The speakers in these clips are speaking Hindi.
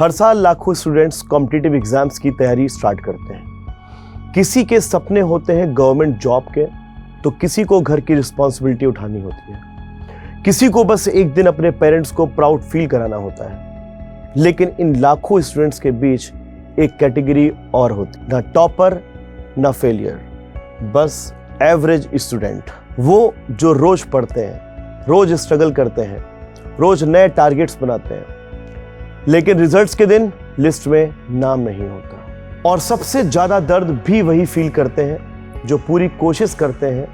हर साल लाखों स्टूडेंट्स कॉम्पिटिटिव एग्जाम्स की तैयारी स्टार्ट करते हैं। किसी के सपने होते हैं गवर्नमेंट जॉब के, तो किसी को घर की रिस्पॉन्सिबिलिटी उठानी होती है, किसी को बस एक दिन अपने पेरेंट्स को प्राउड फील कराना होता है। लेकिन इन लाखों स्टूडेंट्स के बीच एक कैटेगरी और होती है, ना टॉपर ना फेलियर, बस एवरेज स्टूडेंट। वो जो रोज पढ़ते हैं, रोज स्ट्रगल करते हैं, रोज नए टारगेट्स बनाते हैं, लेकिन रिजल्ट्स के दिन लिस्ट में नाम नहीं होता। और सबसे ज्यादा दर्द भी वही फील करते हैं जो पूरी कोशिश करते हैं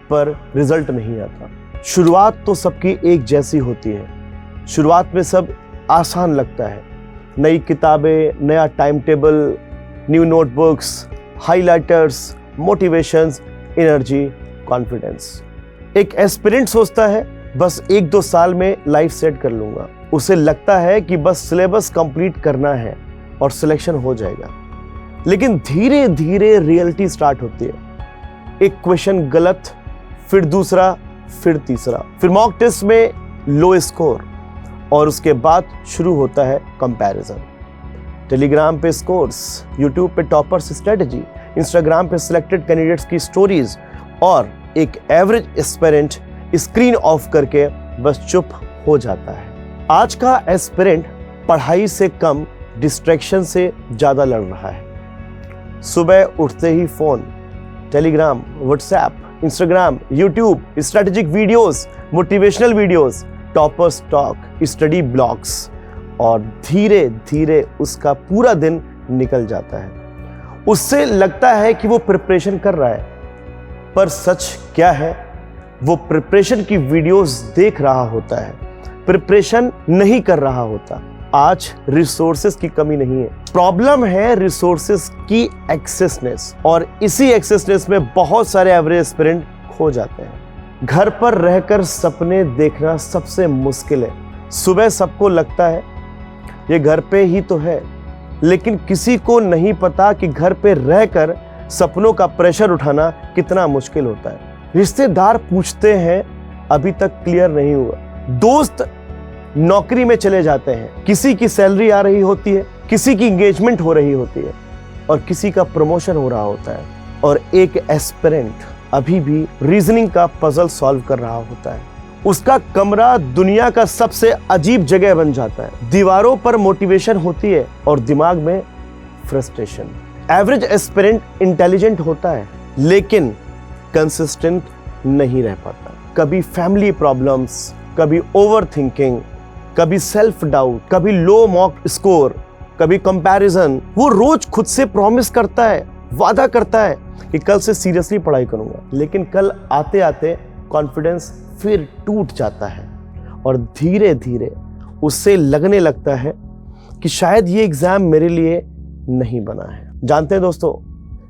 पर रिजल्ट नहीं आता। शुरुआत तो सबकी एक जैसी होती है। शुरुआत में सब आसान लगता है, नई किताबें, नया time table, new notebooks, highlighters, motivations, energy, confidence. एक एस्पिरेंट सोचता है बस 1-2 साल में लाइफ सेट कर लूंगा। उसे लगता है कि बस सिलेबस कंप्लीट करना है और सिलेक्शन हो जाएगा। लेकिन धीरे धीरे रियलिटी स्टार्ट होती है। एक क्वेश्चन गलत, फिर दूसरा, फिर तीसरा, फिर मॉक टेस्ट में लो स्कोर, और उसके बाद शुरू होता है कंपैरिजन। टेलीग्राम पे स्कोर्स, यूट्यूब पे टॉपर्स स्ट्रेटजी, इंस्टाग्राम पे सिलेक्टेड कैंडिडेट्स की स्टोरीज, और एक एवरेज एस्पिरेंट स्क्रीन ऑफ करके बस चुप हो जाता है। आज का एस्पिरेंट पढ़ाई से कम डिस्ट्रैक्शन से ज्यादा लड़ रहा है। सुबह उठते ही phone, Telegram, WhatsApp, Instagram, YouTube, strategic videos, motivational videos, toppers talk, study blogs, और धीरे धीरे उसका पूरा दिन निकल जाता है। उससे लगता है कि वो प्रिपरेशन कर रहा है, पर सच क्या है, वो प्रिपरेशन की वीडियोस देख रहा होता है, प्रिपरेशन नहीं कर रहा होता। आज रिसोर्सेस की कमी नहीं है, प्रॉब्लम है रिसोर्सेस की एक्सेसनेस, और इसी एक्सेसनेस में बहुत सारे एवरेज एस्पिरेंट खो जाते हैं। घर पर रहकर सपने देखना सबसे मुश्किल है। सुबह सबको लगता है ये घर पे ही तो है, लेकिन किसी को नहीं पता कि घर पे रहकर सपनों का प्रेशर उठाना कितना मुश्किल होता है। रिश्तेदार पूछते हैं अभी तक क्लियर नहीं हुआ, दोस्त नौकरी में चले जाते हैं, किसी की सैलरी आ रही होती है, किसी की एंगेजमेंट हो रही होती है, और किसी का प्रमोशन हो रहा होता है, और एक एस्पिरेंट अभी भी रीजनिंग का पजल सॉल्व कर रहा होता है। उसका कमरा दुनिया का सबसे अजीब जगह बन जाता है। दीवारों पर मोटिवेशन होती है और दिमाग में फ्रस्ट्रेशन। एवरेज एस्पिरेंट इंटेलिजेंट होता है, लेकिन कंसिस्टेंट नहीं रह पाता। कभी फैमिली प्रॉब्लम्स, कभी ओवर थिंकिंग, कभी सेल्फ डाउट, कभी लो मॉक स्कोर, कभी कंपैरिजन। वो रोज खुद से प्रॉमिस करता है, वादा करता है कि कल से सीरियसली पढ़ाई करूंगा, लेकिन कल आते आते कॉन्फिडेंस फिर टूट जाता है, और धीरे धीरे उससे लगने लगता है कि शायद ये एग्जाम मेरे लिए नहीं बना है। जानते हैं दोस्तों,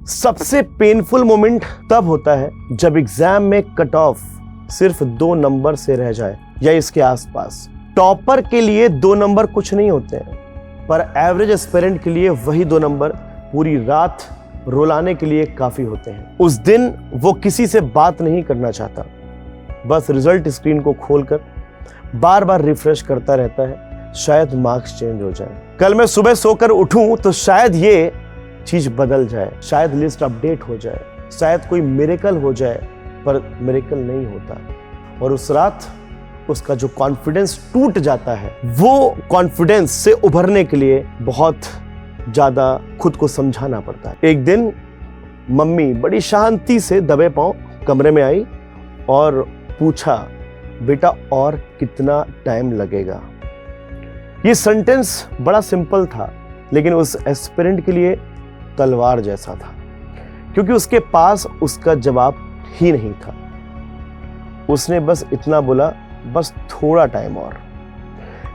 सबसे पेनफुल मोमेंट तब होता है जब एग्जाम में कट ऑफ सिर्फ 2 नंबर से रह जाए या इसके आसपास। टॉपर के लिए 2 नंबर कुछ नहीं होते हैं, पर एवरेज एस्पिरेंट के लिए वही 2 नंबर पूरी रात रुलाने के लिए काफी होते हैं। उस दिन वो किसी से बात नहीं करना चाहता, बस रिजल्ट स्क्रीन को खोलकर बार बार रिफ्रेश करता रहता है, शायद मार्क्स चेंज हो जाए, कल मैं सुबह सोकर उठूं तो शायद ये चीज बदल जाए, शायद लिस्ट अपडेट हो जाए, शायद कोई मिरेकल हो जाए, पर मिरेकल नहीं होता। और उस रात उसका जो कॉन्फिडेंस टूट जाता है, वो कॉन्फिडेंस से उभरने के लिए बहुत ज्यादा खुद को समझाना पड़ता है। एक दिन मम्मी बड़ी शांति से दबे पांव कमरे में आई और पूछा, बेटा और कितना टाइम लगेगा। ये सेंटेंस बड़ा सिंपल था, लेकिन उस एस्पिरेंट के लिए तलवार जैसा था, क्योंकि उसके पास उसका जवाब ही नहीं था। उसने बस इतना बोला, बस थोड़ा टाइम और।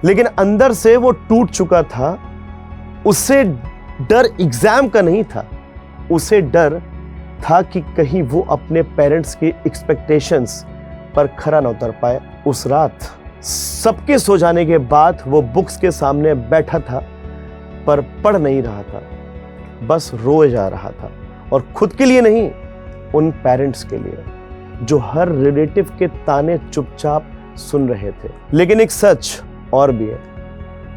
लेकिन अंदर से वो टूट चुका था। उससे डर एग्जाम का नहीं था, उसे डर था कि कहीं वो अपने पेरेंट्स की एक्सपेक्टेशंस पर खरा न उतर पाए। उस रात सबके सो जाने के बाद वो बुक्स के सामने बैठा था, पर पढ़ नहीं रहा था, बस रोए जा रहा था, और खुद के लिए नहीं, उन पेरेंट्स के लिए जो हर रिलेटिव के ताने चुपचाप सुन रहे थे। लेकिन एक सच और भी है,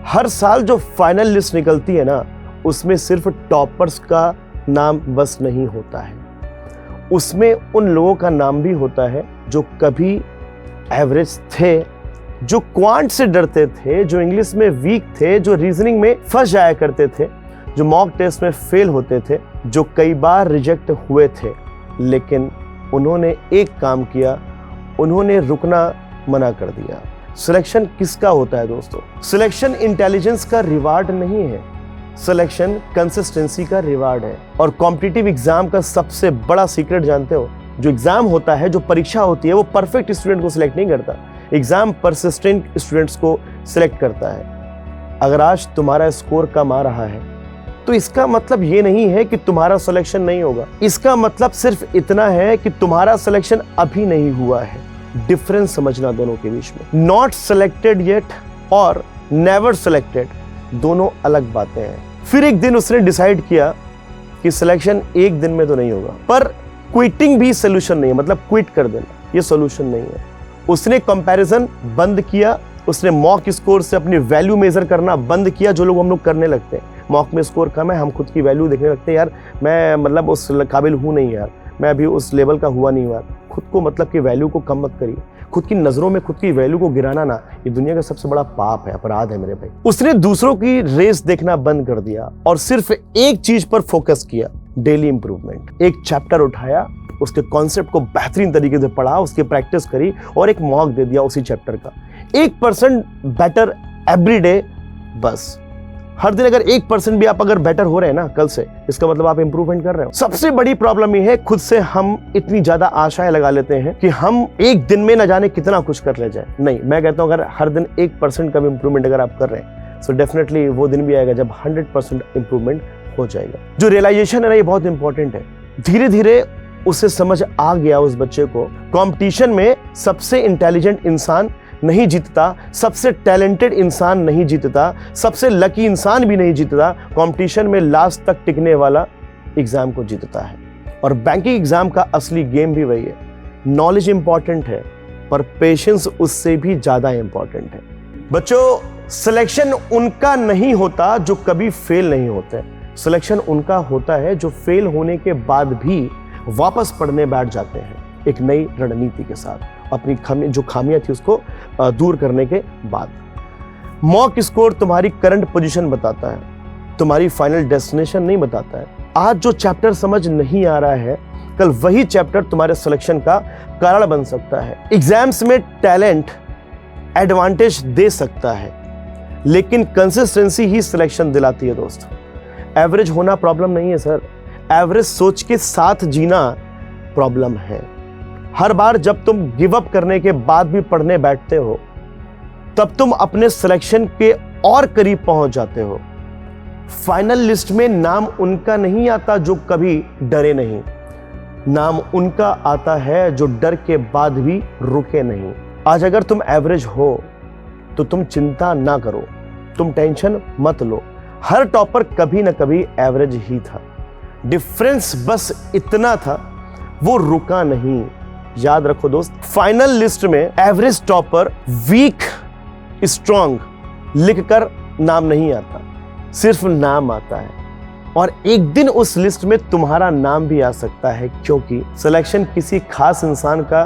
हर साल जो फाइनल लिस्ट निकलती है ना, उसमें सिर्फ टॉपर्स का नाम बस नहीं होता है, उसमें उन लोगों का नाम भी होता है जो कभी एवरेज थे, जो क्वांट से डरते थे, जो इंग्लिश में वीक थे, जो रीजनिंग में फंस जाया करते थे, जो मॉक टेस्ट में फेल होते थे, जो कई बार रिजेक्ट हुए थे, लेकिन उन्होंने एक काम किया, उन्होंने रुकना मना कर दिया। सिलेक्शन किसका होता है दोस्तों? सिलेक्शन इंटेलिजेंस का रिवार्ड नहीं है, सिलेक्शन कंसिस्टेंसी का रिवार्ड है। और कॉम्पिटिटिव एग्जाम का सबसे बड़ा सीक्रेट जानते हो? जो एग्जाम होता है, जो परीक्षा होती है, वो परफेक्ट स्टूडेंट को सिलेक्ट नहीं करता, एग्जाम परसिस्टेंट स्टूडेंट्स को सिलेक्ट करता है। अगर आज तुम्हारा स्कोर कम आ रहा है तो इसका मतलब ये नहीं है कि तुम्हारा सिलेक्शन नहीं होगा, इसका मतलब सिर्फ इतना है कि तुम्हारा सिलेक्शन अभी नहीं हुआ है। डिफरेंस समझना दोनों के बीच में। नॉट सिलेक्टेड येट और नेवर सिलेक्टेड दोनों अलग बातें हैं। फिर एक दिन उसने डिसाइड किया कि सिलेक्शन एक दिन में तो नहीं होगा, पर क्विटिंग भी सोल्यूशन नहीं है, मतलब क्विट कर देना ये सोल्यूशन नहीं है। उसने कंपैरिजन बंद किया, उसने मॉक स्कोर से अपनी वैल्यू मेजर करना बंद किया, जो लोग हम लोग करने लगते हैं। मॉक में स्कोर कम है, हम खुद की वैल्यू देखने लगते हैं, यार मैं मतलब उस काबिल हूँ नहीं, यार मैं अभी उस लेवल का हुआ नहीं हुआ। खुद को मतलब कि वैल्यू को कम मत करिए, खुद की नजरों में खुद की वैल्यू को गिराना ना, ये दुनिया का सबसे बड़ा पाप है, अपराध है मेरे भाई। उसने दूसरों की रेस देखना बंद कर दिया और सिर्फ एक चीज पर फोकस किया, डेली इंप्रूवमेंट। एक चैप्टर उठाया, उसके कॉन्सेप्ट को बेहतरीन तरीके से पढ़ा, उसकी प्रैक्टिस करी और एक मॉक दे दिया उसी चैप्टर का। 1% बेटर एवरी डे, बस हर दिन अगर 1% भी आप अगर बेटर हो रहे हैं ना कल से, इसका मतलब आप इंप्रूवमेंट कर रहे हो। सबसे बड़ी प्रॉब्लम ये है, खुद से हम इतनी ज्यादा आशाएं लगा लेते हैं कि हम एक दिन में न जाने कितना कुछ कर ले जाए। नहीं, मैं कहता हूं अगर हर दिन 1% का भी इंप्रूवमेंट अगर आप कर रहे हैं, तो डेफिनेटली वो दिन भी आएगा जब 100% इंप्रूवमेंट हो जाएगा। जो रियलाइजेशन है ना, ये बहुत इंपॉर्टेंट है। धीरे धीरे उसे समझ आ गया उस बच्चे को, कंपटीशन में सबसे इंटेलिजेंट इंसान नहीं जीतता, सबसे टैलेंटेड इंसान नहीं जीतता, सबसे लकी इंसान भी नहीं जीतता, कंपटीशन में लास्ट तक टिकने वाला एग्जाम को जीतता है। और बैंकिंग एग्जाम का असली गेम भी वही है। नॉलेज इंपॉर्टेंट है, पर पेशेंस उससे भी ज्यादा इंपॉर्टेंट है। बच्चों, सिलेक्शन उनका नहीं होता जो कभी फेल नहीं होते, सिलेक्शन उनका होता है जो फेल होने के बाद भी वापस पढ़ने बैठ जाते हैं एक नई रणनीति के साथ, अपनी जो खामियां थी उसको दूर करने के बाद। मॉक स्कोर तुम्हारी करंट पोजीशन बताता है, तुम्हारी फाइनल डेस्टिनेशन नहीं बताता है। आज जो चैप्टर समझ नहीं आ रहा है, कल वही चैप्टर तुम्हारे सिलेक्शन का कारण बन सकता है। एग्जाम्स में टैलेंट एडवांटेज दे सकता है, लेकिन कंसिस्टेंसी ही सिलेक्शन दिलाती है दोस्तों। एवरेज होना प्रॉब्लम नहीं है सर, एवरेज सोच के साथ जीना प्रॉब्लम है। हर बार जब तुम गिव अप करने के बाद भी पढ़ने बैठते हो, तब तुम अपने सिलेक्शन के और करीब पहुंच जाते हो। फाइनल लिस्ट में नाम उनका नहीं आता जो कभी डरे नहीं, नाम उनका आता है जो डर के बाद भी रुके नहीं। आज अगर तुम एवरेज हो तो तुम चिंता ना करो, तुम टेंशन मत लो। हर टॉपर कभी ना कभी एवरेज ही था, डिफरेंस बस इतना था, वो रुका नहीं। याद रखो दोस्त, फाइनल लिस्ट में एवरेज टॉपर वीक स्ट्रॉन्ग लिखकर नाम नहीं आता, सिर्फ नाम आता है। और एक दिन उस लिस्ट में तुम्हारा नाम भी आ सकता है, क्योंकि सिलेक्शन किसी खास इंसान का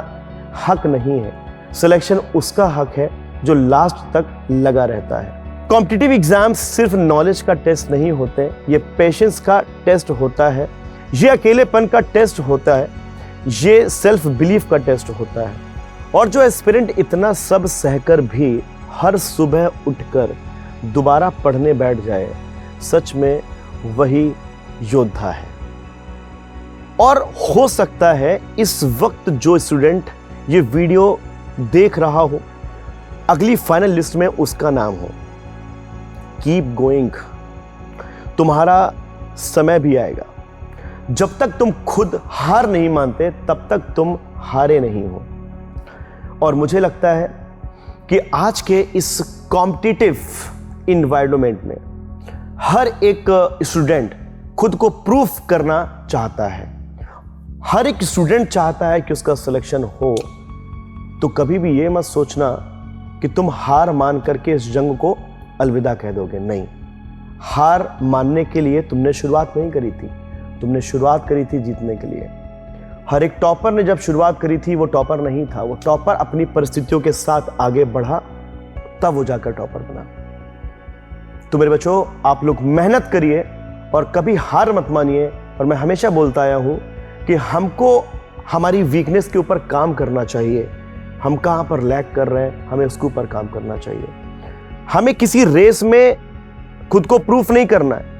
हक नहीं है, सिलेक्शन उसका हक है जो लास्ट तक लगा रहता है। कॉम्पिटिटिव एग्जाम्स सिर्फ नॉलेज का टेस्ट नहीं होते, ये पेशेंस का टेस्ट होता है, ये अकेलेपन का टेस्ट होता है, ये सेल्फ बिलीफ का टेस्ट होता है। और जो एस्पिरेंट इतना सब सहकर भी हर सुबह उठकर दोबारा पढ़ने बैठ जाए, सच में वही योद्धा है। और हो सकता है इस वक्त जो स्टूडेंट ये वीडियो देख रहा हो, अगली फाइनल लिस्ट में उसका नाम हो। कीप गोइंग, तुम्हारा समय भी आएगा। जब तक तुम खुद हार नहीं मानते, तब तक तुम हारे नहीं हो। और मुझे लगता है कि आज के इस कॉम्पिटिटिव इन्वायरमेंट में हर एक स्टूडेंट खुद को प्रूफ करना चाहता है, हर एक स्टूडेंट चाहता है कि उसका सिलेक्शन हो। तो कभी भी ये मत सोचना कि तुम हार मान करके इस जंग को अलविदा कह दोगे। नहीं, हार मानने के लिए तुमने शुरुआत नहीं करी थी, तुमने शुरुआत करी थी जीतने के लिए। हर एक टॉपर ने जब शुरुआत करी थी वो टॉपर नहीं था, वो टॉपर अपनी परिस्थितियों के साथ आगे बढ़ा, तब वो जाकर टॉपर बना। तो मेरे बच्चों, आप लोग मेहनत करिए और कभी हार मत मानिए। और मैं हमेशा बोलता आया हूं कि हमको हमारी वीकनेस के ऊपर काम करना चाहिए। हम कहां पर लैग कर रहे हैं, हमें उसके ऊपर काम करना चाहिए। हमें किसी रेस में खुद को प्रूफ नहीं करना है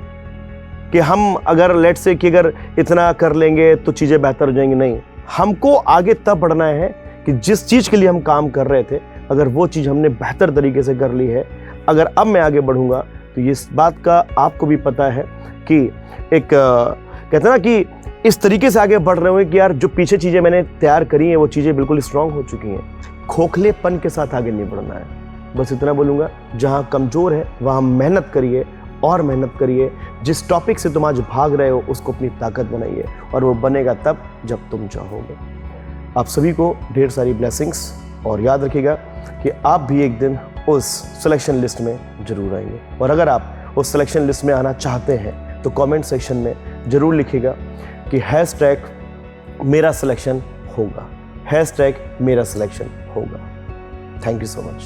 कि हम अगर लेट्स से कि अगर इतना कर लेंगे तो चीजें बेहतर हो जाएंगी। नहीं, हमको आगे तब बढ़ना है कि जिस चीज के लिए हम काम कर रहे थे, अगर वो चीज हमने बेहतर तरीके से कर ली है, अगर अब मैं आगे बढ़ूंगा तो इस बात का आपको भी पता है कि एक कहते हैं ना कि इस तरीके से आगे बढ़ रहे हो कि यार जो पीछे चीजें मैंने तैयार करी हैं वो चीजें बिल्कुल स्ट्रांग हो चुकी हैं। खोखलेपन के साथ आगे नहीं बढ़ना है। बस इतना बोलूंगा, जहां कमजोर है वहां मेहनत करिए और मेहनत करिए। जिस टॉपिक से तुम आज भाग रहे हो उसको अपनी ताकत बनाइए, और वो बनेगा तब जब तुम चाहोगे। आप सभी को ढेर सारी ब्लेसिंग्स, और याद रखिएगा कि आप भी एक दिन उस सिलेक्शन लिस्ट में जरूर आएंगे। और अगर आप उस सिलेक्शन लिस्ट में आना चाहते हैं तो कमेंट सेक्शन में जरूर लिखिएगा कि #मेरा सिलेक्शन होगा, #मेरा सिलेक्शन होगा। Thank you so much.